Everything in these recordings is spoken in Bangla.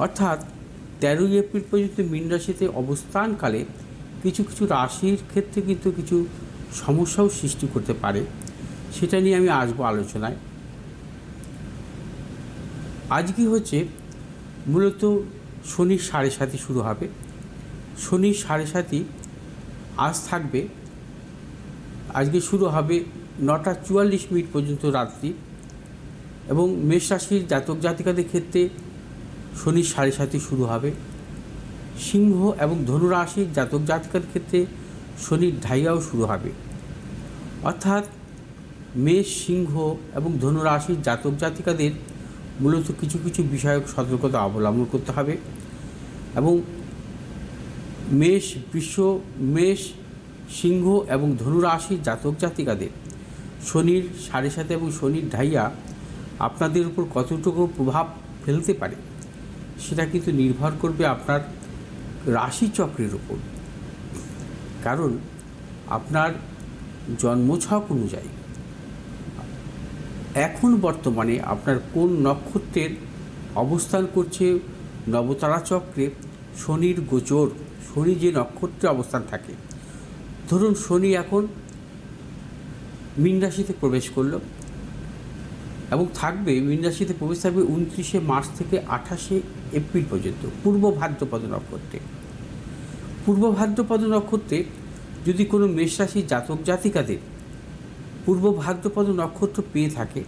অর্থাৎ 13ই এপ্রিল পর্যন্ত মীন রাশিতে অবস্থানকালে কিছু কিছু রাশির ক্ষেত্রে কিন্তু কিছু সমস্যাও সৃষ্টি করতে পারে, সেটা নিয়ে আমি আসবো আলোচনায়। আজকে হচ্ছে মূলত শনির 7.5 শুরু হবে। শনির 7.5 আজ থাকবে, আজকে শুরু হবে 9টা 44 পর্যন্ত রাত্রি, এবং মেষ রাশির জাতক জাতিকাদের ক্ষেত্রে শনির 7.5 শুরু হবে। সিংহ এবং ধনু রাশির জাতক জাতিকাদের ক্ষেত্রে শনির ঢাইয়াও শুরু হবে। অর্থাৎ মেষ, সিংহ এবং ধনু রাশির জাতক জাতিকাদের মূলত কিছু কিছু বিষয়ক সতর্কতা অবলম্বন করতে হবে, এবং মেষ, সিংহ এবং ধনু রাশির জাতক জাতিকাদের শনির 7.5 এবং শনির ঢাইয়া আপনাদের উপর কতটুকু প্রভাব ফেলতে পারে সেটা কিন্তু নির্ভর করবে আপনার রাশিচক্রের উপর। কারণ আপনার জন্মছক অনুযায়ী এখন বর্তমানে আপনার কোন নক্ষত্রের অবস্থান করছে নবতারা চক্রে শনির গোচর, শনি যে নক্ষত্রে অবস্থান থাকে, ধরুন শনি এখন মীন রাশিতে প্রবেশ করলো এবং থাকবে, মীন রাশিতে প্রবেশ থাকবে 29শে মার্চ থেকে 28শে এপ্রিল পর্যন্ত পূর্ব ভাদ্রপদ নক্ষত্রে। পূর্ব ভাদ্রপদ নক্ষত্রে যদি কোনো মেষ রাশির জাতক জাতিকাদের পূর্ব ভাদ্রপদ নক্ষত্র পেয়ে থাকে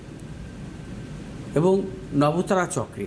এবং নবতারা চক্রে